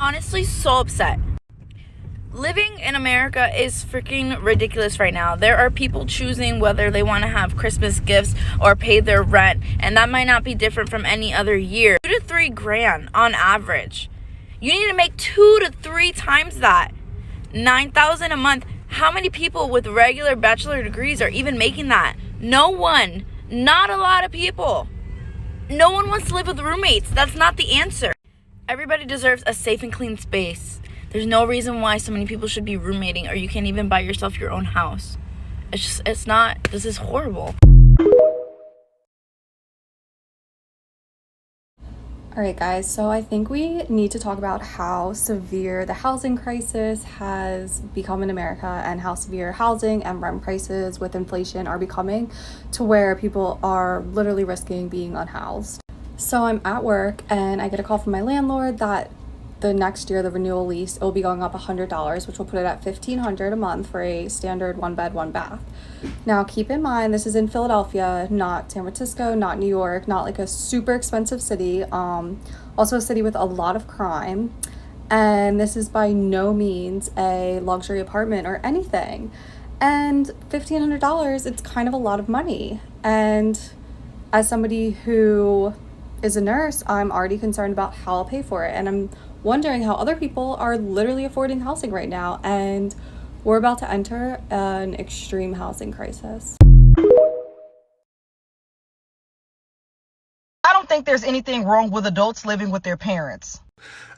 honestly so upset. Living in America is freaking ridiculous right now. There are people choosing whether they want to have Christmas gifts or pay their rent, and that might not be different from any other year. $2 to $3 grand on average. You need to make 2 to 3 times that. $9,000 a month. How many people with regular bachelor degrees are even making that? No one. Not a lot of people. No one wants to live with roommates. That's not the answer. Everybody deserves a safe and clean space. There's no reason why so many people should be roommating, or you can't even buy yourself your own house. This is horrible. Alright guys, so I think we need to talk about how severe the housing crisis has become in America and how severe housing and rent prices with inflation are becoming to where people are literally risking being unhoused. So I'm at work and I get a call from my landlord that the next year, the renewal lease, it will be going up $100, which will put it at $1,500 a month for a standard 1-bed, 1-bath. Now, keep in mind, this is in Philadelphia, not San Francisco, not New York, not like a super expensive city. Also a city with a lot of crime. And this is by no means a luxury apartment or anything. And $1,500, it's kind of a lot of money. And as somebody who is a nurse, I'm already concerned about how I'll pay for it. And I'm wondering how other people are literally affording housing right now, and we're about to enter an extreme housing crisis. I don't think there's anything wrong with adults living with their parents.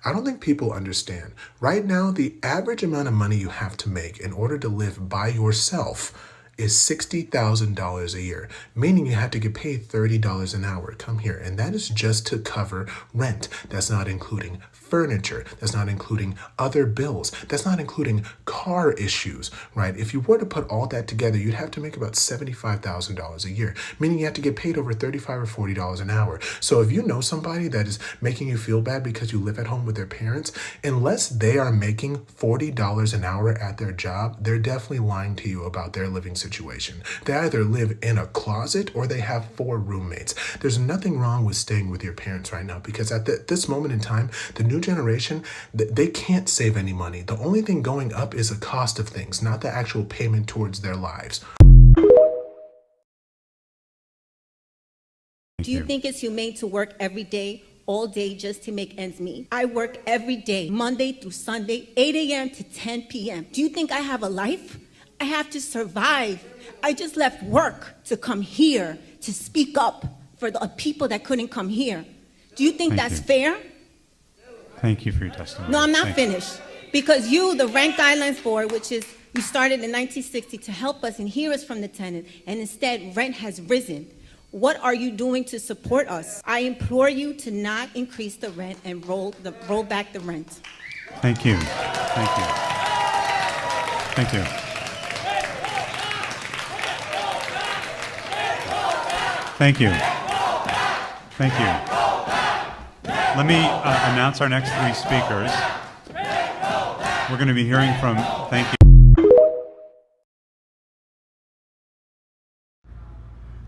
I don't think people understand. Right now, the average amount of money you have to make in order to live by yourself is $60,000 a year, meaning you have to get paid $30 an hour. Come here. And that is just to cover rent. That's not including furniture. That's not including other bills. That's not including car issues, right? If you were to put all that together, you'd have to make about $75,000 a year, meaning you have to get paid over $35 or $40 an hour. So if you know somebody that is making you feel bad because you live at home with their parents, unless they are making $40 an hour at their job, they're definitely lying to you about their living situation. They either live in a closet or they have 4 roommates. There's nothing wrong with staying with your parents right now, because at this moment in time, the new generation, they can't save any money. The only thing going up is the cost of things, not the actual payment towards their lives. Do you think it's humane to work every day, all day, just to make ends meet? I work every day, Monday through Sunday, 8 a.m. to 10 p.m. Do you think I have a life? I have to survive. I just left work to come here to speak up for the people that couldn't come here. Do you think that's fair? Thank you for your testimony. No, I'm not finished. Because you, the Rent Guidelines Board, which is, you started in 1960 to help us and hear us from the tenant, and instead rent has risen. What are you doing to support us? I implore you to not increase the rent and roll back the rent. Thank you. Thank you. Thank you. Thank you. Thank you. Let me announce our next 3 speakers. We're going to be hearing from, thank you.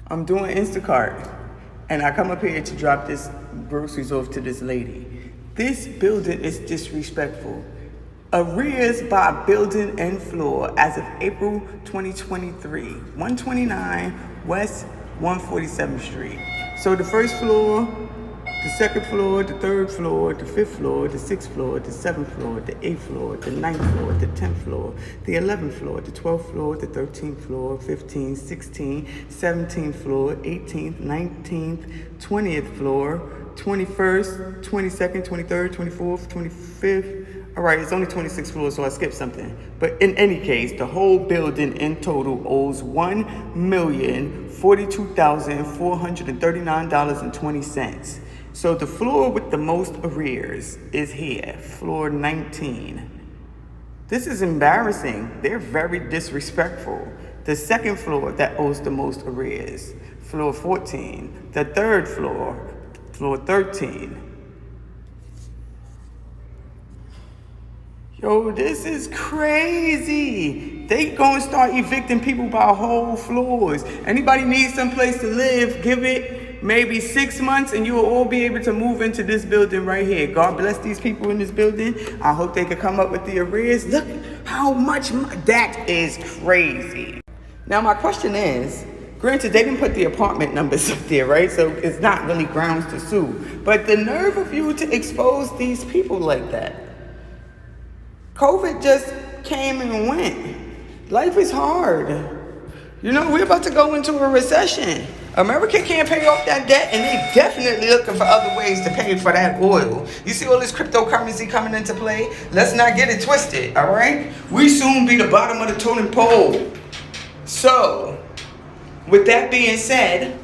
I'm doing Instacart, and I come up here to drop this groceries off to this lady. This building is disrespectful. Arrears by building and floor as of April 2023, 129 West 147th Street. So the first floor, the second floor, the third floor, the fifth floor, the sixth floor, the seventh floor, the eighth floor, the ninth floor, the 10th floor, the 11th floor, the 12th floor, the 13th floor, 15th, 16th, 17th floor, 18th, 19th, 20th floor, 21st, 22nd, 23rd, 24th, 25th. All right, it's only 26 floors, so I skipped something. But in any case, the whole building in total owes $1,042,439.20. So the floor with the most arrears is here, floor 19. This is embarrassing. They're very disrespectful. The second floor that owes the most arrears, floor 14. The third floor, floor 13. Yo, this is crazy. They gonna start evicting people by whole floors. Anybody needs someplace to live, give it. maybe 6 months, and you will all be able to move into this building right here. God bless these people in this building. I hope they could come up with the arrears. Look how much that is crazy. Now my question is, granted, they didn't put the apartment numbers up there, right? So it's not really grounds to sue. But the nerve of you to expose these people like that. COVID just came and went. Life is hard. You know, we're about to go into a recession. America can't pay off that debt, and they definitely looking for other ways to pay for that oil. You see all this cryptocurrency coming into play? Let's not get it twisted, all right? We soon be the bottom of the totem pole. So, with that being said,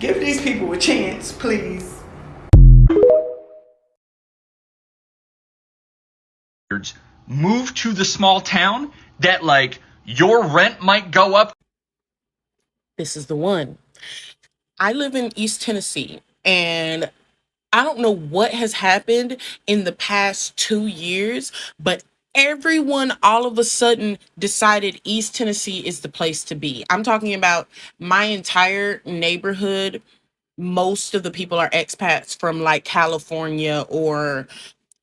give these people a chance, please. Move to the small town that, like, your rent might go up. This is the one. I live in East Tennessee, and I don't know what has happened in the past 2 years, but everyone all of a sudden decided East Tennessee is the place to be. I'm talking about my entire neighborhood. Most of the people are expats from like California or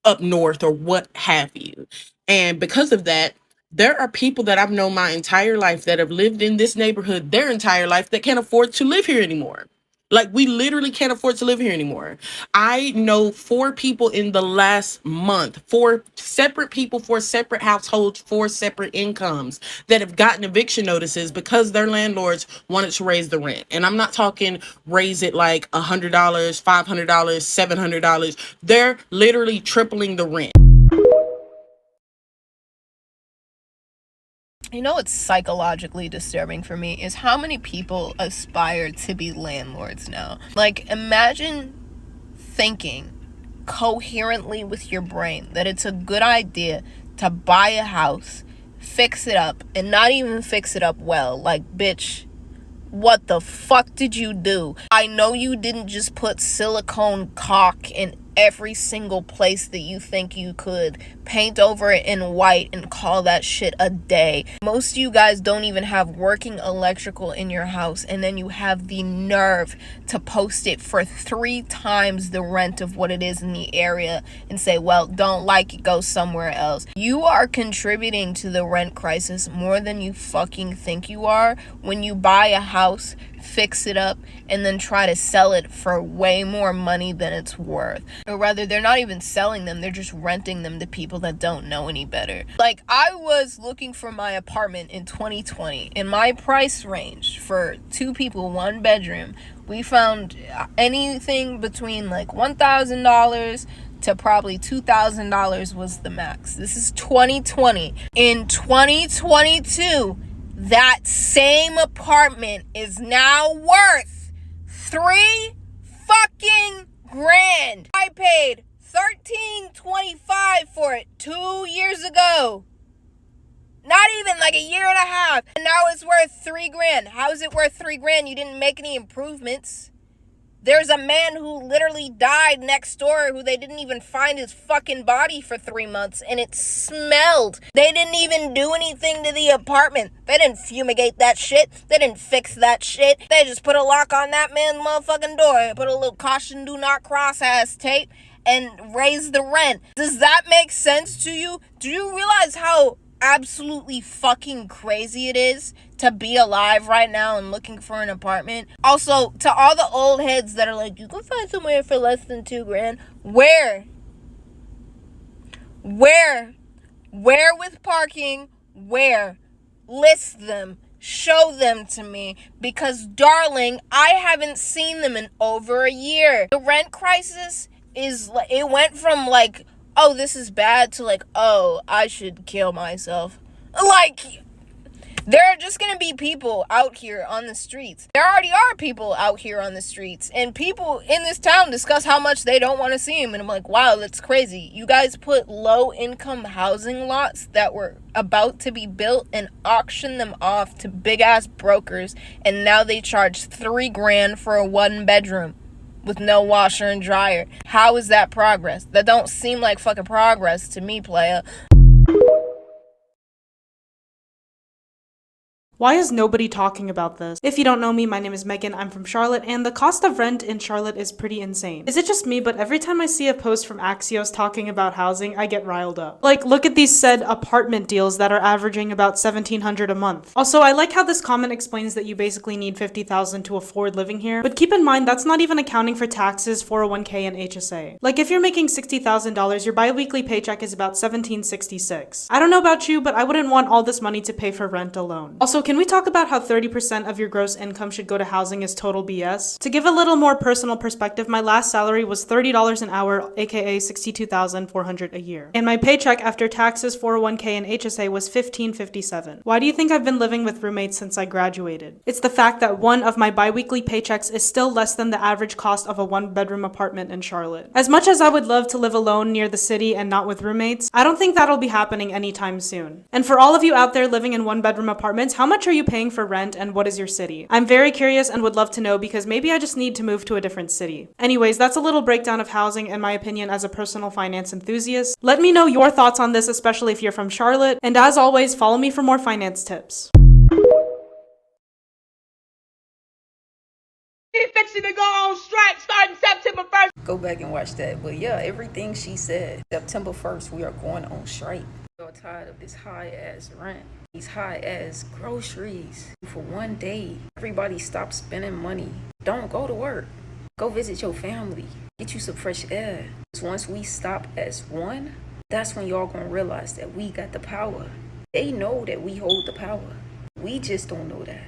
up north or what have you. And because of that, there are people that I've known my entire life that have lived in this neighborhood their entire life that can't afford to live here anymore. Like, we literally can't afford to live here anymore. I know 4 people in the last month, 4 separate people, 4 separate households, 4 separate incomes that have gotten eviction notices because their landlords wanted to raise the rent. And I'm not talking raise it like $100, $500, $700. They're literally tripling the rent. You know what's psychologically disturbing for me is how many people aspire to be landlords now. Like, imagine thinking coherently with your brain that it's a good idea to buy a house, fix it up, and not even fix it up well. Like, bitch, what the fuck did you do? I know you didn't just put silicone caulk in every single place that you think you could, paint over it in white and call that shit a day. Most of you guys don't even have working electrical in your house, and then you have the nerve to post it for 3 times the rent of what it is in the area and say, well, don't like it, go somewhere else. You are contributing to the rent crisis more than you fucking think you are when you buy a house, fix it up, and then try to sell it for way more money than it's worth. Or rather, they're not even selling them, they're just renting them to people that don't know any better. Like, I was looking for my apartment in 2020, and my price range for 2 people, 1 bedroom, we found anything between like $1,000 to probably $2,000 was the max. This is 2020. In 2022, that same apartment is now worth $3 fucking grand. I paid $13.25 for it 2 years ago. Not even like a year and a half. And now it's worth $3 grand. How is it worth $3 grand? You didn't make any improvements. There's a man who literally died next door who they didn't even find his fucking body for 3 months, and it smelled. They didn't even do anything to the apartment. They didn't fumigate that shit. They didn't fix that shit. They just put a lock on that man's motherfucking door, put a little caution do not cross ass tape, and raise the rent. Does that make sense to you? Do you realize how absolutely fucking crazy it is to be alive right now and looking for an apartment? Also, to all the old heads that are like, you can find somewhere for less than $2 grand. Where with parking? Where? List them. Show them to me, because darling, I haven't seen them in over a year. The rent crisis it went from like, oh, this is bad, to like, oh, I should kill myself. Like, there are just gonna be people out here on the streets. There already are people out here on the streets, and people in this town discuss how much they don't want to see him. And I'm like, wow, that's crazy. You guys put low-income housing lots that were about to be built and auctioned them off to big-ass brokers, and now they charge $3 grand for a 1-bedroom. With no washer and dryer. How is that progress? That don't seem like fucking progress to me, playa. Why is nobody talking about this? If you don't know me, my name is Megan, I'm from Charlotte, and the cost of rent in Charlotte is pretty insane. Is it just me, but every time I see a post from Axios talking about housing, I get riled up. Like, look at these said apartment deals that are averaging about $1,700 a month. Also, I like how this comment explains that you basically need $50,000 to afford living here, but keep in mind that's not even accounting for taxes, 401k, and HSA. Like, if you're making $60,000, your bi-weekly paycheck is about $1,766. I don't know about you, but I wouldn't want all this money to pay for rent alone. Also, can we talk about how 30% of your gross income should go to housing is total BS? To give a little more personal perspective, my last salary was $30 an hour, aka $62,400 a year. And my paycheck after taxes, 401k, and HSA was $1,557. Why do you think I've been living with roommates since I graduated? It's the fact that one of my bi-weekly paychecks is still less than the average cost of a one-bedroom apartment in Charlotte. As much as I would love to live alone near the city and not with roommates, I don't think that'll be happening anytime soon. And for all of you out there living in one-bedroom apartments, how much are you paying for rent and what is your city? I'm very curious and would love to know because maybe I just need to move to a different city. Anyways, that's a little breakdown of housing and my opinion as a personal finance enthusiast. Let me know your thoughts on this, especially if you're from Charlotte. And as always, follow me for more finance tips. Eviction to go on strike starting September 1st. Go back and watch that. But yeah, everything she said. September 1st, we are going on strike. I'm tired of this high-ass rent. These high-ass groceries. For one day, everybody stop spending money. Don't go to work. Go visit your family. Get you some fresh air. Because once we stop as one, that's when y'all gonna realize that we got the power. They know that we hold the power. We just don't know that.